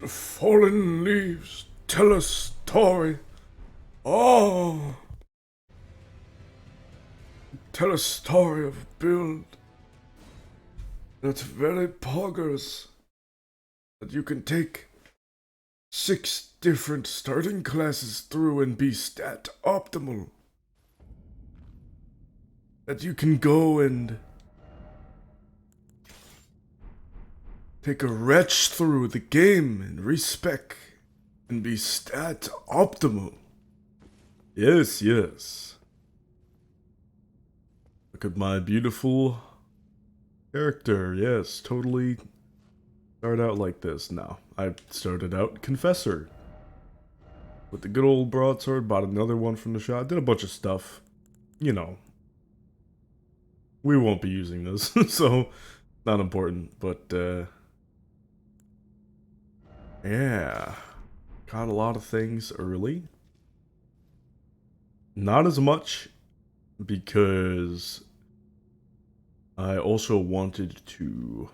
The fallen leaves tell a story. Oh, tell a story of a build that's very poggers. That you can take 6 different starting classes through and be stat optimal. That you can go and take a wretch through the game and respec and be stat optimal. Yes, yes. Look at my beautiful character. Yes, totally start out like this. No, I started out Confessor. With the good old broadsword, bought another one from the shop, did a bunch of stuff. You know. We won't be using this, so not important, but yeah. Got a lot of things early. Not as much because I also wanted to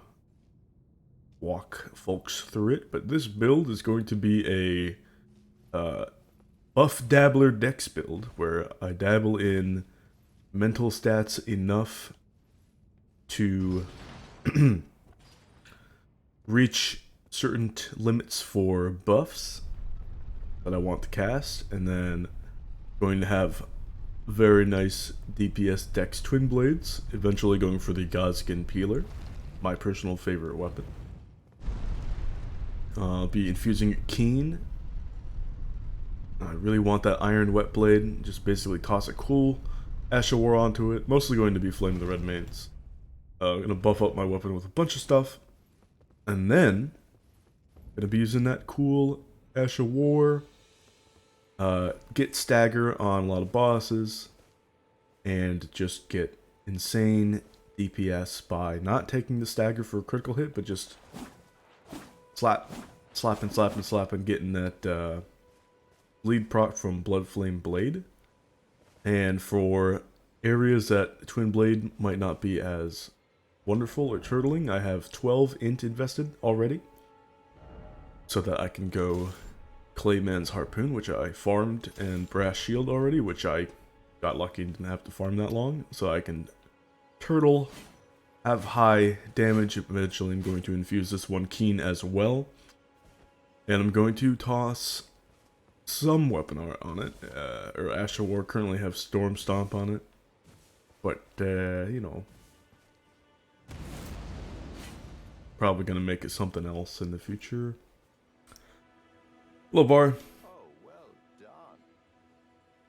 walk folks through it, but this build is going to be a buff Dabbler dex build where I dabble in mental stats enough to reach certain limits for buffs that I want to cast, and then going to have very nice DPS dex twin blades, eventually going for the Godskin Peeler, my personal favorite weapon. I'll be infusing Keen. I really want that Iron Wet Blade, just basically toss a cool Asha War onto it, mostly going to be Flame of the Red Mains. I'm going to buff up my weapon with a bunch of stuff, and then going to be using that cool Asha War, get stagger on a lot of bosses, and just get insane DPS by not taking the stagger for a critical hit, but just slapping, getting that bleed proc from Blood Flame Blade. And for areas that Twin Blade might not be as wonderful or turtling, I have 12 int invested already, so that I can go Clayman's Harpoon, which I farmed, and Brass Shield already, which I got lucky and didn't have to farm that long, so I can turtle, have high damage. Eventually I'm going to infuse this one Keen as well, and I'm going to toss some weapon art on it, or Asha War. Currently have Storm Stomp on it, but you know, probably gonna make it something else in the future. Hello, Bar. Oh, well done.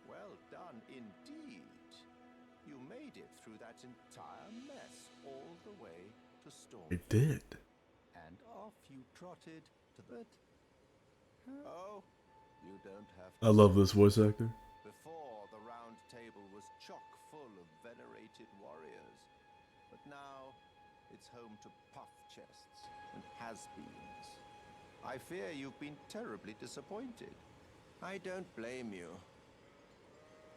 Well done indeed. You made it through that entire mess all the way to Storm. I did. And off you trotted to the... Oh, you don't have to... I love this voice actor. Before, the round table was chock full of venerated warriors. But now, it's home to puff chests and has-beens. I fear you've been terribly disappointed. I don't blame you.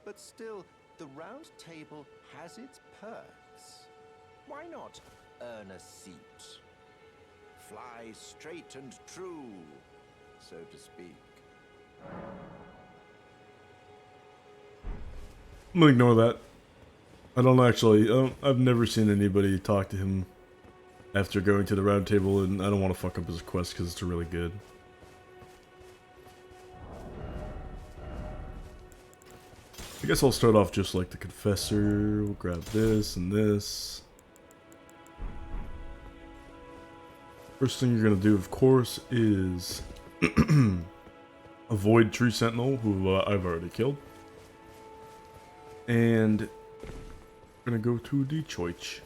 But still, the round table has its perks. Why not earn a seat? Fly straight and true, so to speak. I'm gonna ignore that. I don't actually. I've never seen anybody talk to him after going to the round table, and I don't want to fuck up his quest because it's really good. I guess I'll start off just like the Confessor. We'll grab this and this. First thing you're gonna do, of course, is avoid Tree Sentinel, who I've already killed. And we're gonna go to the church.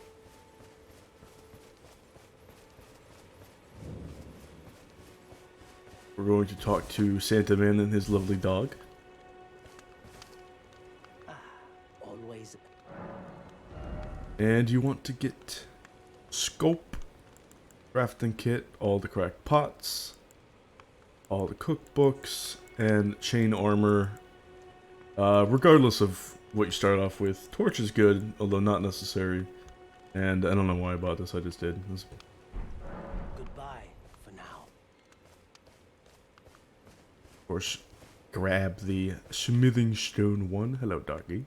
We're going to talk to Santa Man and his lovely dog. Always. And you want to get scope, crafting kit, all the cracked pots, all the cookbooks, and chain armor. Regardless of what you start off with, torch is good, although not necessary. And I don't know why I bought this, I just did. Goodbye for now. Of course, grab the smithing stone one. Hello, doggy.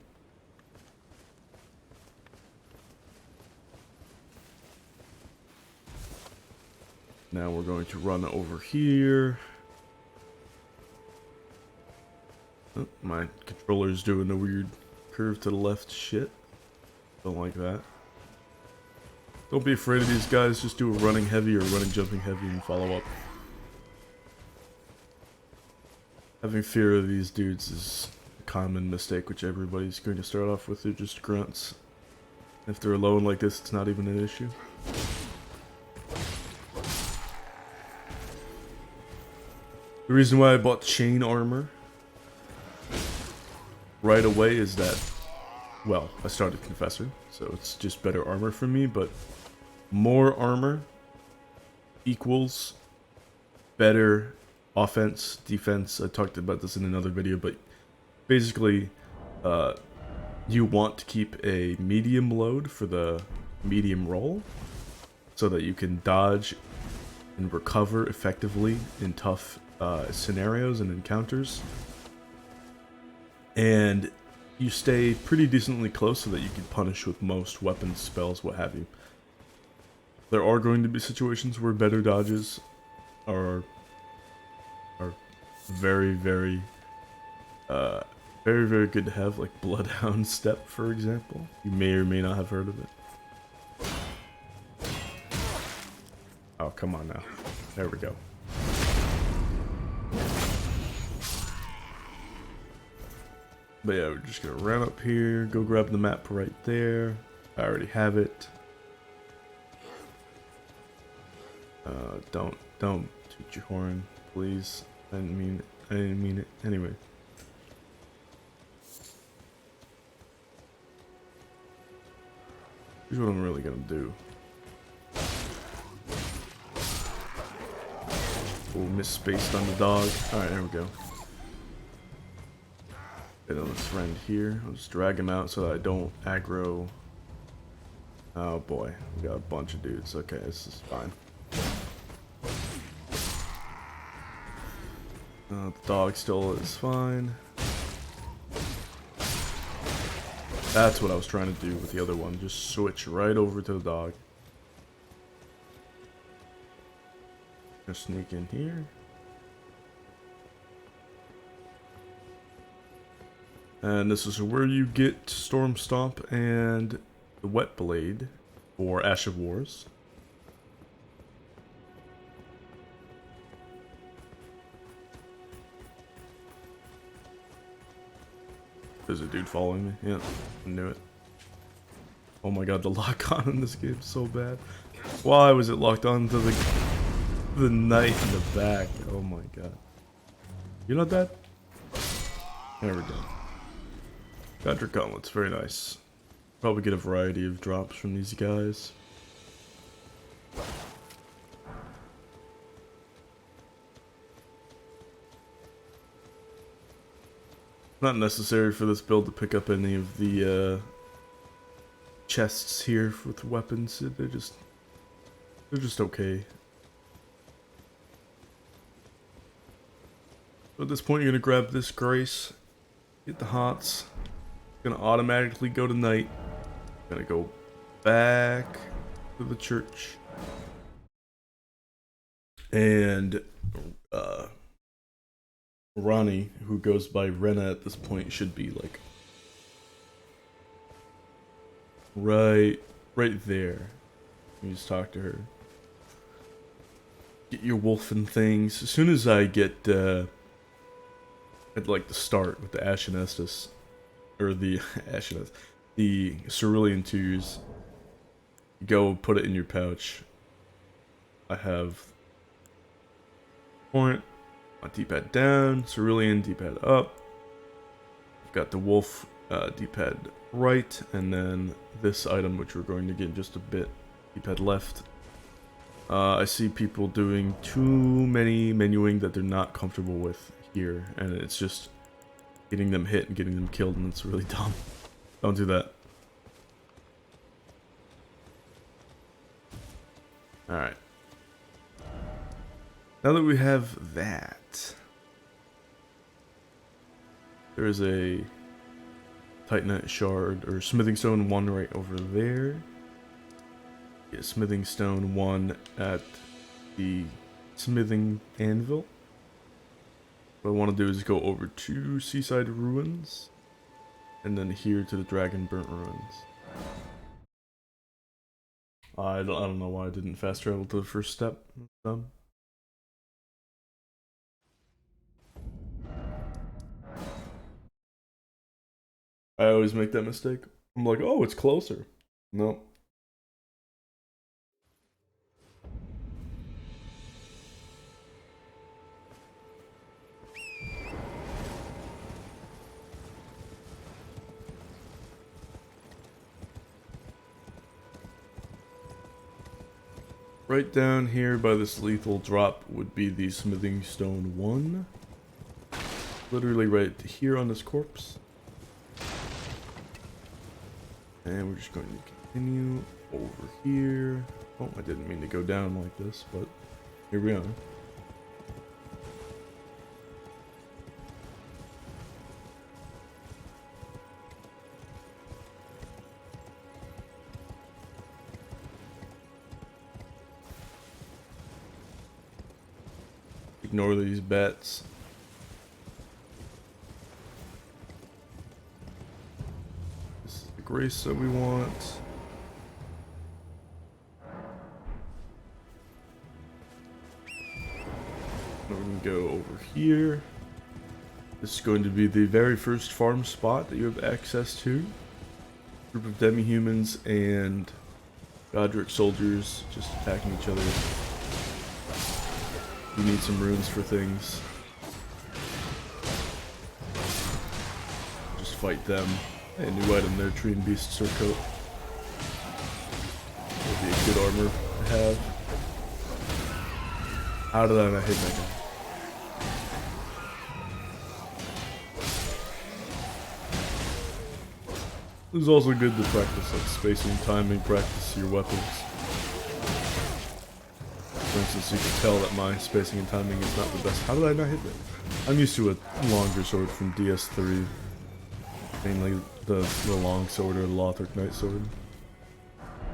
Now we're going to run over here. Oh, my controller's doing the weird curve to the left shit. Don't like that. Don't be afraid of these guys, just do a running heavy or running jumping heavy and follow up. Having fear of these dudes is a common mistake which everybody's going to start off with. They're just grunts. If they're alone like this, it's not even an issue. The reason why I bought chain armor right away is that, well, I started Confessor, so it's just better armor for me, but more armor equals better offense, defense. I talked about this in another video, but basically, you want to keep a medium load for the medium roll so that you can dodge and recover effectively in tough scenarios and encounters. And you stay pretty decently close so that you can punish with most weapons, spells, what have you. There are going to be situations where better dodges are very, very, very good to have, like Bloodhound Step, for example. You may or may not have heard of it. Oh, come on now. There we go. But yeah, we're just gonna run up here, go grab the map right there. I already have it. Don't toot your horn, please. I didn't mean it. Anyway. Here's what I'm really gonna do. Oh, misspaced on the dog. Alright, there we go. Get another friend here. I'll just drag him out so that I don't aggro. Oh boy, we got a bunch of dudes. Okay, this is fine. The dog still is fine. That's what I was trying to do with the other one. Just switch right over to the dog. Just sneak in here. And this is where you get Storm Stomp and the Wet Blade for Ash of Wars. There's a dude following me. Yeah, I knew it. Oh my god, the lock on in this game is so bad. Why was it locked on to the knight in the back? Oh my god. You know that? There we go. Got your gauntlets, very nice. Probably get a variety of drops from these guys. Not necessary for this build to pick up any of the chests here with weapons. They're just okay. So at this point, you're gonna grab this Grace, get the hots. Gonna automatically go to night. Gonna go back to the church. And Ronnie, who goes by Rena at this point, should be like right there. You just talk to her. Get your wolfen things. As soon as I get at like the start with the Ashen Estus, or the Ashen Estus, the Cerulean Twos, go put it in your pouch. I have point, my D-pad down, Cerulean D-pad up. I've got the wolf D-pad right, and then this item, which we're going to get in just a bit, D-pad left. I see people doing too many menuing that they're not comfortable with here, and it's just getting them hit and getting them killed, and it's really dumb. Don't do that. Alright. Now that we have that, There is a Titanite shard, or smithing stone 1 right over there. Yeah, smithing stone 1 at the smithing anvil. What I want to do is go over to Seaside Ruins, and then here to the Dragon Burnt Ruins. I don't know why I didn't fast travel to the first step. I always make that mistake. I'm like, oh, it's closer. No. Right down here by this lethal drop would be the smithing stone 1. Literally right here on this corpse. And we're just going to continue over here. Oh, I didn't mean to go down like this, but here we are. Ignore these bats. This is the grace that we want. Now we're going to go over here. This is going to be the very first farm spot that you have access to. Group of demi-humans and Godric soldiers just attacking each other. You need some runes for things. Just fight them. A new item there, Tree and Beast Surcoat. Would be a good armor to have. How did I not hit that guy? It was also good to practice like spacing, timing, practice your weapons. For instance, you can tell that my spacing and timing is not the best. How did I not hit that? I'm used to a longer sword from DS3. Mainly the long sword or the Lothric Knight sword.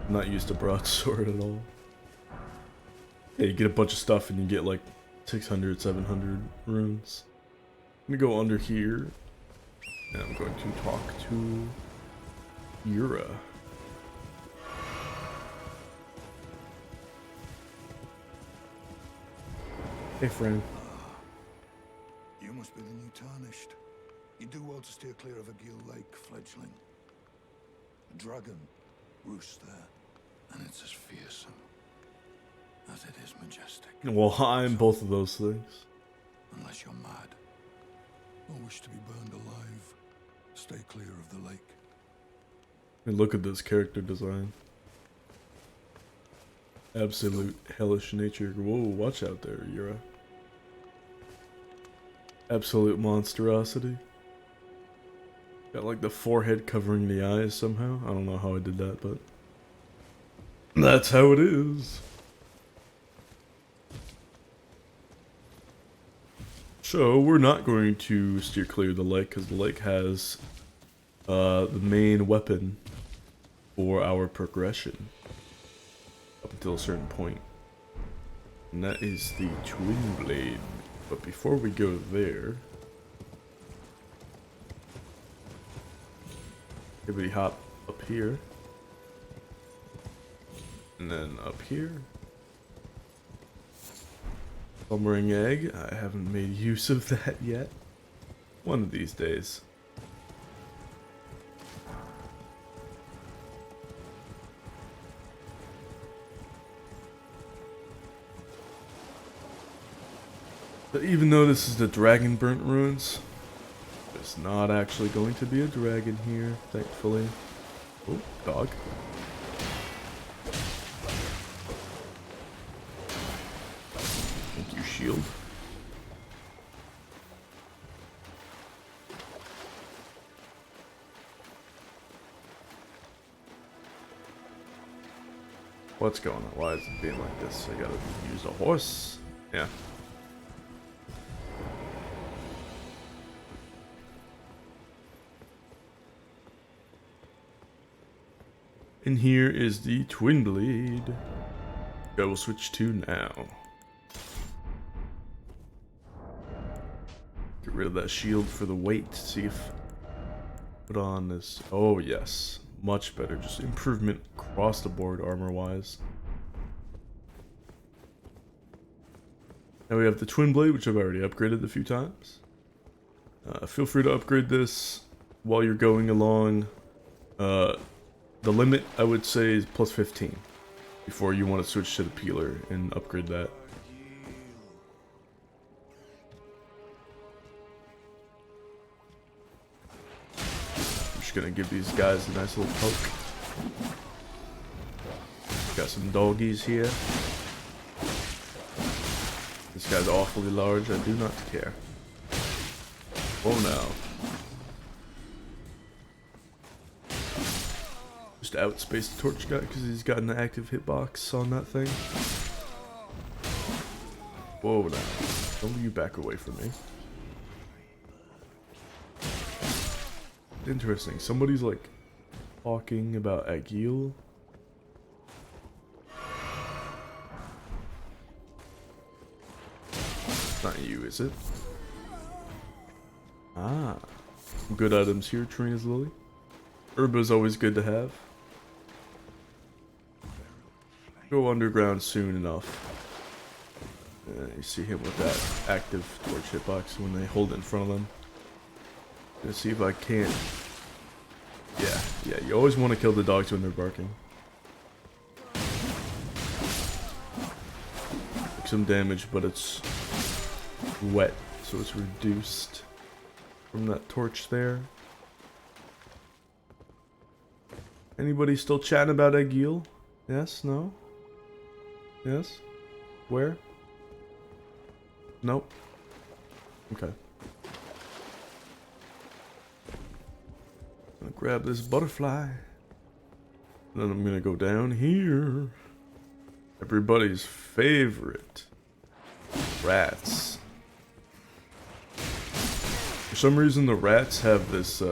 I'm not used to broadsword at all. Yeah, you get a bunch of stuff and you get like 600, 700 runes. Let me go under here. And I'm going to talk to Yura. Hey, friend. You must be the new Tarnished. You do well to steer clear of a Gill Lake fledgling. A dragon roosts there, and it's as fearsome as it is majestic. Well, I'm both of those things. Unless you're mad or wish to be burned alive, stay clear of the lake. And look at this character design. Absolute hellish nature. Whoa, watch out there, Yura. Absolute monstrosity. Got like the forehead covering the eyes somehow. I don't know how I did that, but that's how it is. So we're not going to steer clear of the lake because the lake has the main weapon for our progression up until a certain point, and that is the Twin Blade. But before we go there, everybody hop up here, and then up here. Slumbering Egg, I haven't made use of that yet. One of these days. But even though this is the Dragon Burnt Ruins, there's not actually going to be a dragon here, thankfully. Oh, dog. Thank you, shield. What's going on? Why is it being like this? I gotta use a horse? Yeah. And here is the twin blade. I will switch to now. Get rid of that shield for the weight. See if put on this. Oh yes, much better. Just improvement across the board armor wise. Now we have the twin blade, which I've already upgraded a few times. Feel free to upgrade this while you're going along. The limit, I would say, is plus 15 before you want to switch to the peeler and upgrade that. I'm just gonna give these guys a nice little poke. Got some doggies here. This guy's awfully large, I do not care. Oh no. Just outspace the torch guy because he's got an active hitbox on that thing. Whoa now. Don't you back away from me. Interesting. Somebody's like talking about Agil. It's not you, is it? Ah. Some good items here, Trina's Lily. Herb is always good to have. Go underground soon enough. You see him with that active torch hitbox when they hold it in front of them. Let's see if I can't. Yeah, you always want to kill the dogs when they're barking. Take some damage, but it's wet, so it's reduced from that torch there. Anybody still chatting about Agil? Yes? No? Yes? Where? Nope. Okay. I'm gonna grab this butterfly. And then I'm gonna go down here. Everybody's favorite. Rats. For some reason the rats have this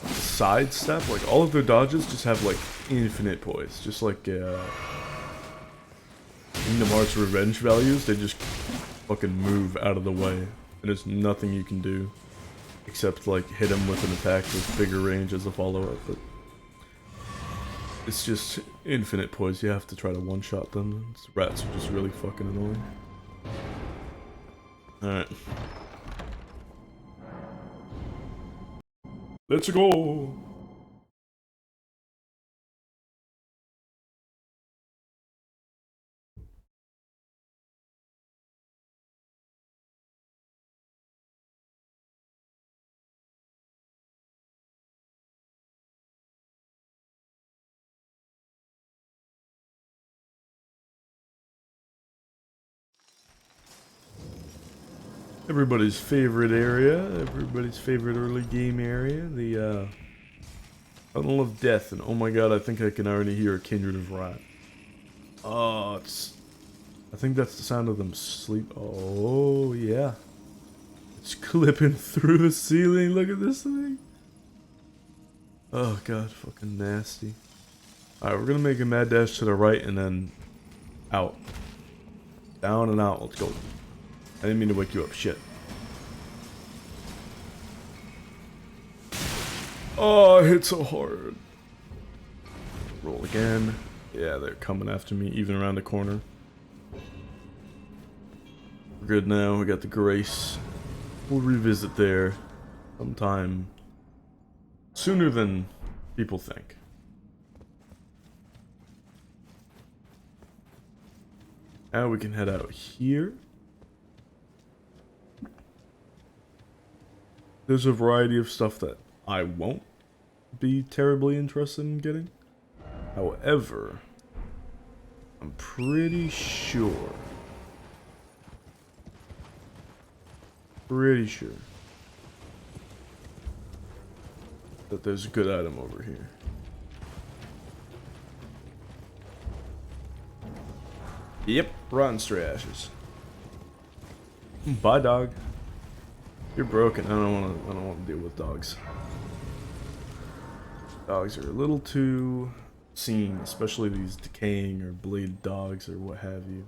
sidestep. Like all of their dodges just have like infinite poise. Just like Kingdom Hearts revenge values, they just fucking move out of the way. And there's nothing you can do except like hit them with an attack with bigger range as a follow-up. But it's just infinite poise. You have to try to one-shot them. Rats are just really fucking annoying. Alright. Let's go! Everybody's favorite area, everybody's favorite early game area, the Tunnel of Death, and oh my god, I think I can already hear a kindred of rat. Oh, I think that's the sound of them sleep. Oh yeah, it's clipping through the ceiling. Look at this thing. Oh god, fucking nasty. All right, we're gonna make a mad dash to the right and then out, down and out. Let's go. I didn't mean to wake you up, shit. Oh, I hit so hard. Roll again. Yeah, they're coming after me, even around the corner. We're good now, we got the grace. We'll revisit there sometime sooner than people think. Now we can head out here. There's a variety of stuff that I won't be terribly interested in getting. However, I'm pretty sure that there's a good item over here. Yep, rotten stray ashes. Bye, dog. You're broken. I don't want to deal with dogs. Dogs are a little too seen, especially these decaying or bladed dogs or what have you.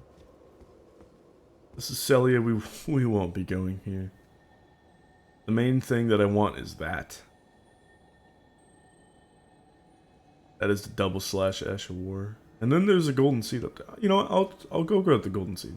This is Celia, we won't be going here. The main thing that I want is that. That is the double slash Ash of War. And then there's a golden seed up there. You know what, I'll go grab the golden seed.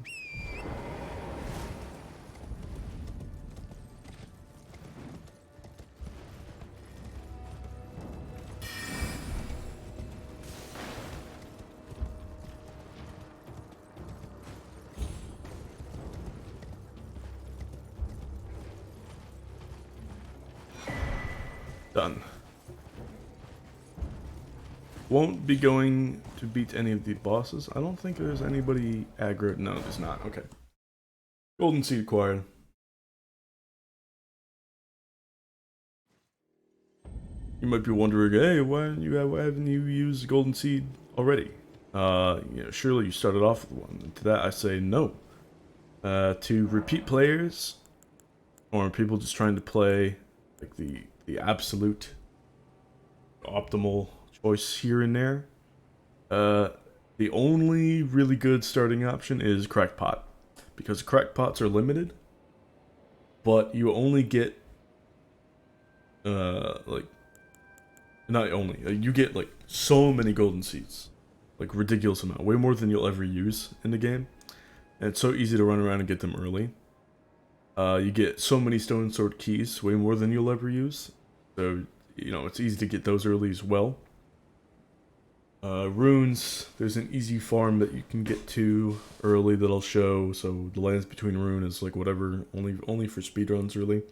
Done. Won't be going to beat any of the bosses. I don't think there's anybody aggro. No, there's not. Okay. Golden seed acquired. You might be wondering, hey, why haven't you used golden seed already? Surely you started off with one. And to that I say no. To repeat players, or people just trying to play like the absolute optimal choice here and there, the only really good starting option is crackpot, because crackpots are limited, but you only get you get like so many golden seeds, like ridiculous amount, way more than you'll ever use in the game, and it's so easy to run around and get them early. You get so many stone sword keys, way more than you'll ever use, so it's easy to get those early as well. Runes, there's an easy farm that you can get to early that I'll show. So the lands between rune is like whatever, only for speedruns really.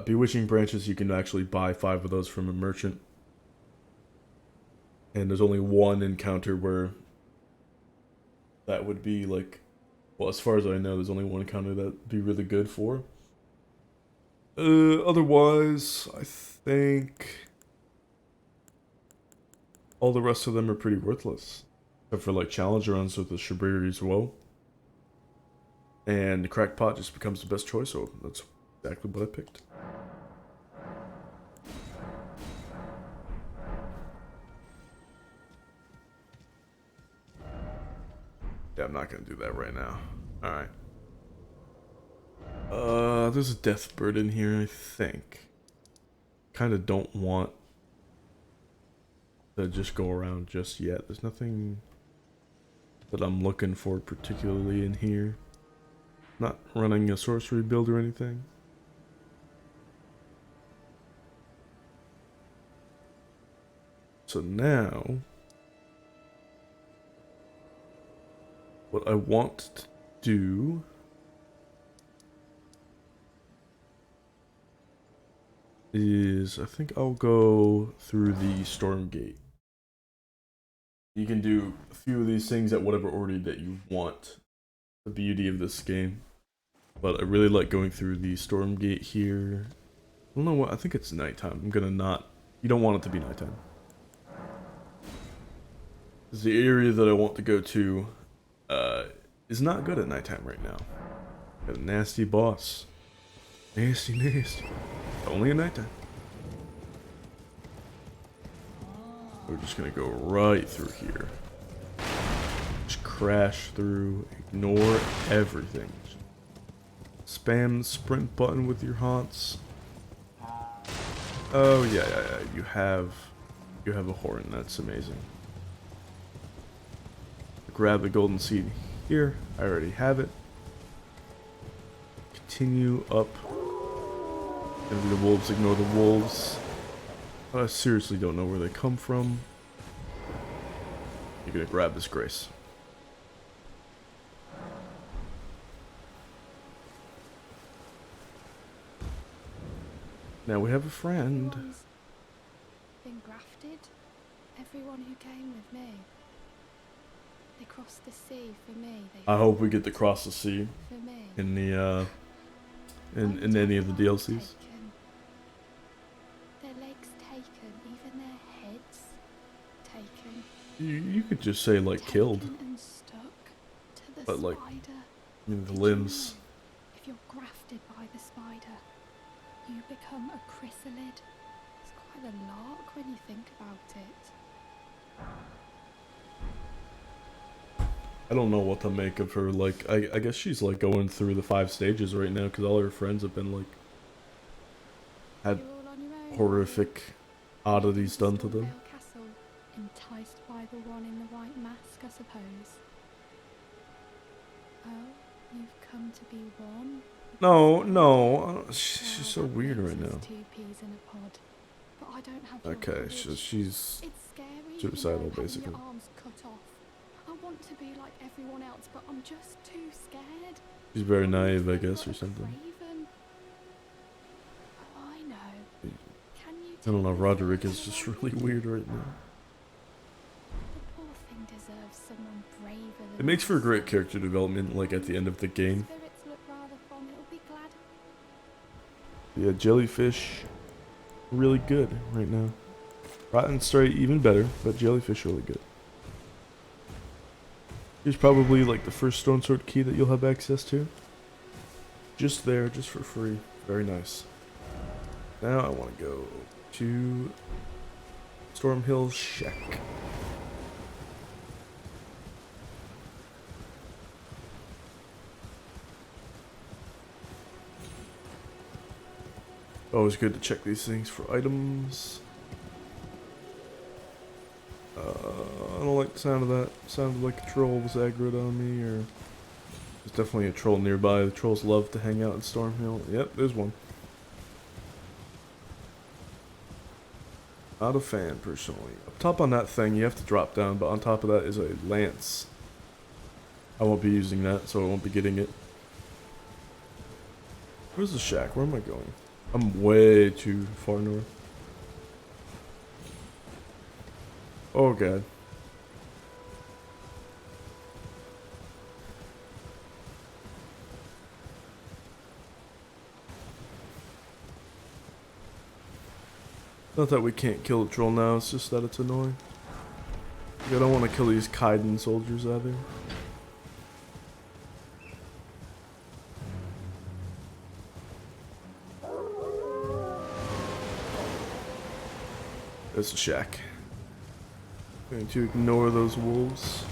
Bewitching branches, you can actually buy 5 of those from a merchant. And there's only one encounter where that would be like, well, as far as I know, there's only one encounter that would be really good for. Otherwise, I think all the rest of them are pretty worthless. Except for like challenge runs with the Shabiri as well. And the crackpot just becomes the best choice, so that's exactly what I picked. Yeah, I'm not gonna do that right now. Alright. There's a death bird in here, I think. Kinda don't want to just go around just yet. There's nothing that I'm looking for particularly in here. Not running a sorcery build or anything. So now, what I want to do is, I think I'll go through the storm gate. You can do a few of these things at whatever order that you want. The beauty of this game. But I really like going through the storm gate here. I don't know what, I think it's nighttime. I'm gonna not, you don't want it to be nighttime. Because the area that I want to go to is not good at nighttime right now. Got a nasty boss. Nasty. Only at nighttime. We're just gonna go right through here. Just crash through, ignore everything. Spam the sprint button with your haunts. Oh yeah, you have a horn, that's amazing. Grab the golden seed here, I already have it. Continue up. Gonna be the wolves, ignore the wolves. I seriously don't know where they come from. You're gonna grab this grace. Now we have a friend. Everyone's been grafted. Everyone who came with me. They crossed the sea for me. I hope we get to cross the sea for me. in the in any of the DLCs. Taken. Their legs taken, even their heads taken. You could just say like Taken killed, and stuck to the but like, spider. I mean the Did you limbs. know if you're grafted by the spider, you become a chrysalid. It's quite a lark when you think about it. I don't know what to make of her. Like, I guess she's like going through the 5 stages right now because all her friends have been like had You're all on your own. horrific oddities done to them. Stormvale Castle, enticed by the one in the white mask, I suppose. Oh, you've come to be one. No, no, she's Well, so that weird makes right us now. 2 peas in a pod. But I don't have your Okay, courage. she's It's scary, suicidal, having basically. your arms cut off. I want to be like everyone else, but I'm just too scared. she's very I'm naive, I nothing guess, but or a something. craven. Oh, I know. Can you I don't know. take me Roderick for a is just ride really with weird you? right now. The poor thing deserves someone braver than It makes for a great myself. character development, like at the end of the game. Spirits look rather fun. It'll be glad. Yeah, jellyfish, really good right now. Rotten straight, even better, but jellyfish really good. Here's probably like the first stone sword key that you'll have access to. Just there, just for free. Very nice. Now I want to go to Stormhill Shack. Always good to check these things for items. I don't like the sound of that. Sounded like a troll was aggroed on me, or there's definitely a troll nearby. The trolls love to hang out in Stormhill. Yep, there's one. Not a fan, personally. Up top on that thing, you have to drop down, but on top of that is a lance. I won't be using that, so I won't be getting it. Where's the shack? Where am I going? I'm way too far north. Oh god. Not that we can't kill the troll now, it's just that it's annoying. Like, I don't want to kill these Kaiden soldiers either. There's the shack. Going to ignore those wolves.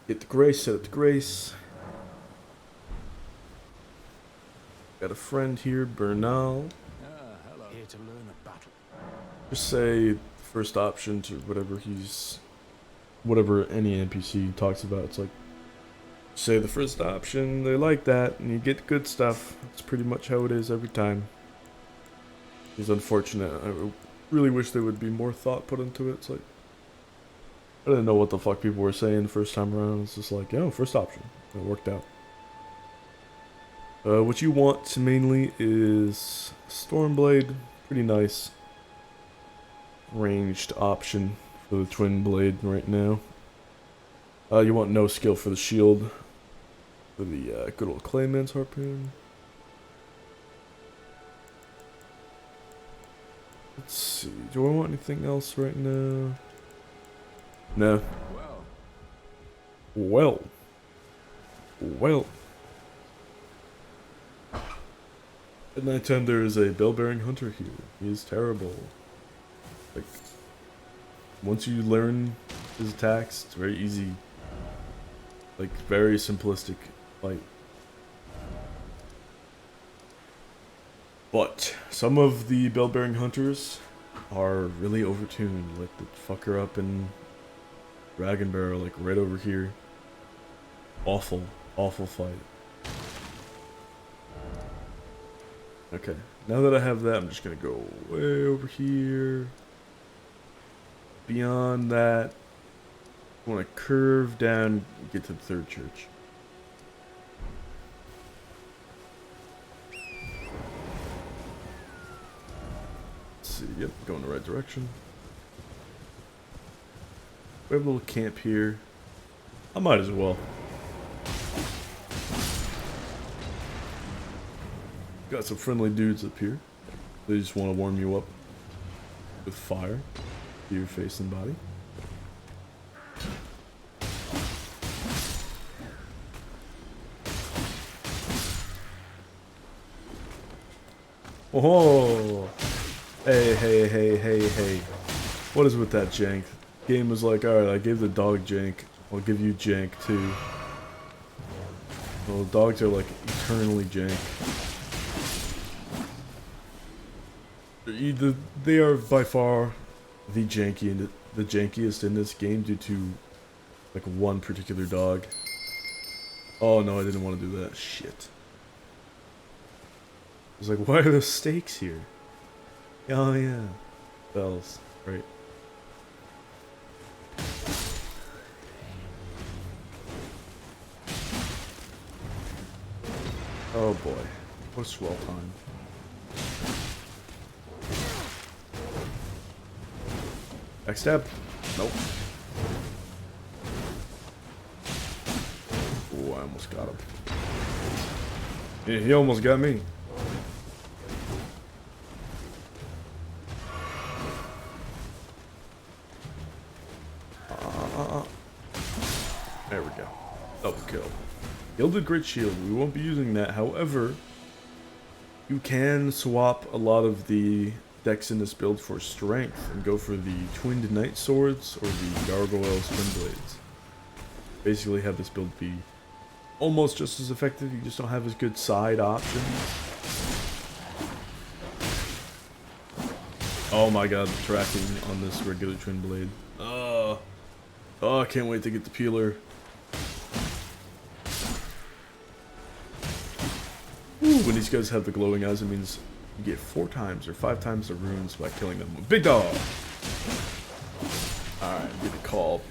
Get the grace, set up the grace. Got a friend here, Bernal. Here to learn a battle. Just say first option to whatever any NPC talks about. It's like, say the first option, they like that, and you get good stuff. That's pretty much how it is every time. It's unfortunate. I really wish there would be more thought put into it. It's like, I didn't know what the fuck people were saying the first time around. It's just like, yeah, first option. It worked out. What you want mainly is Stormblade. Pretty nice ranged option for the twin blade right now. You want no skill for the shield. For the good old Clayman's harpoon. Let's see. Do I want anything else right now? No. Well. At nighttime there is a bell-bearing hunter here. He is terrible. Like, once you learn his attacks, it's very easy. Like, very simplistic fight. But some of the bell-bearing hunters are really overtuned. Like the fucker up in Dragon Barrel, like right over here. Awful, awful fight. Okay, now that I have that, I'm just gonna go way over here. Beyond that, I want to curve down and get to the third church. Let's see, yep, going the right direction. We have a little camp here. I might as well. Got some friendly dudes up here. They just want to warm you up with fire to your face and body. Oh! Hey. What is with that jank? Game was like, alright, I gave the dog jank. I'll give you jank too. Well, dogs are like eternally jank. They are by far the jankiest in this game due to like one particular dog. Oh no, I didn't want to do that. Shit. I was like, why are the stakes here? Oh yeah. Bells. Right. Oh boy. What a swell time. Backstab. Nope. Ooh, I almost got him. Yeah, he almost got me. There we go. Double kill. Gilded Great Shield. We won't be using that. However, you can swap a lot of the decks in this build for strength and go for the Twinned Knight Swords or the Gargoyle Twin Blades. Basically have this build be almost just as effective, you just don't have as good side options. Oh my god, the tracking on this regular Twin Blade. Oh, I can't wait to get the peeler. When these guys have the glowing eyes, it means you get 4 times or 5 times the runes by killing them. Big dog! Alright, get a call.